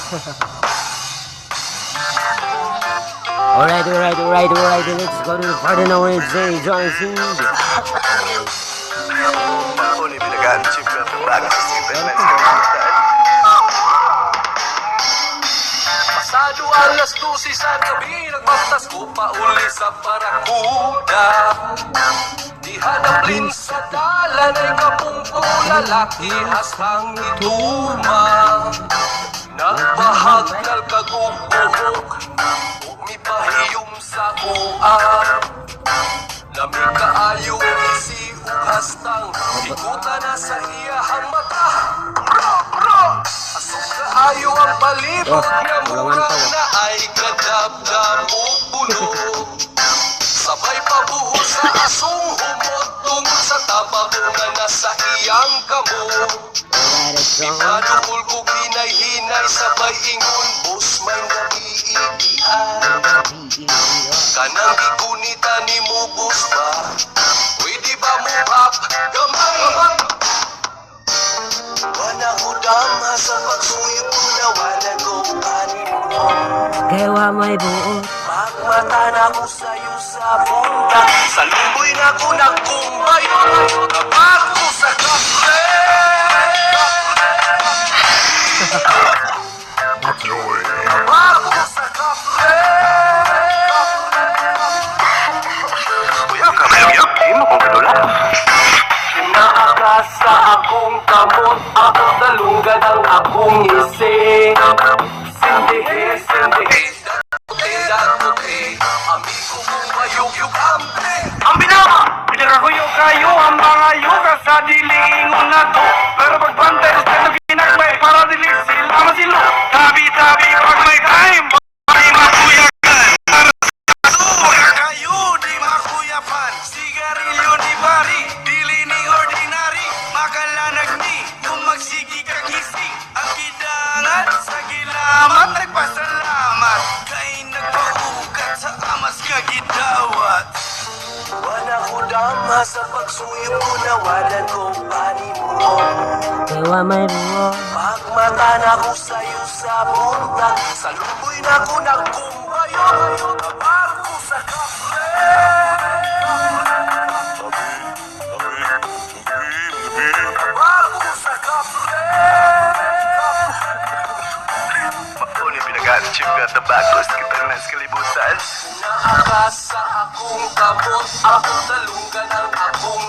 Alright, let's go to the party now and say, John C. Huli binagaan chip na ito bago sa Stephen Lens Pasado alas 12 sa gabi, nagbatas ko pa uli sa Barakuda. Dihanap sa dalan ay kapungko lalaki asang ituma. Nagbahagnal kagugbuhok, umipahiyom sa kuang. Lamig kaayo isiug hastang, ikuta na sa iyahang mata. Asok kaayo ang palibot nga murang na ay kadabdab o pulo. Sabay pabuhos sa asong humot tungkol sa tabago na nasa iyang kamo. Ipadukol ko hinay-hinay sabay ingon, bus may nagiigian. Kanang gikunita ni mo bus ba? Pwede ba mo hap gamay? Wala ko dama sa pagsuyod ko na wala ko panimo. Gawa may buo. Magmata na ko sa'yo sa punta. Sa lumboy na ko nagkumbayo. Kapag ko sa kape. Kapag ko sa kape. Kuya ka ba yung hindi mo kong kadula? Naakas sa akong kamot, akong dalungan ang akong isi. Sindihe, amigo mo mayugyug ampe. Ang binawa, pinagakuyo kayo ang mga yuga sa dilingon na to. Pero pagbantay sa ito ginagmay para dili sila masilo. Tabi-tabi pag may time, ay makuyakan. Para kayo di makuyapan, sigarilyo di bari, dili ni ordinary. Makalanag ni, kung magsigi kagising. Ang kidangan sa gilamat, nagpasalamat. Kay nagpaukat sa amas kagidawat. Wala ko dama sa pagsuyod ko na wala ko panimo. Gawa may buo. Magmata na ko sa'yo sa punta. Sa lumboy na ko nagkumbayo. Kapag ko sa kape. Kapag ko sa kape. Huli binagaan chip na ito bago sa Stephen Lens kalibutan. Naakas sa akong kamot, akong dalungan ang akong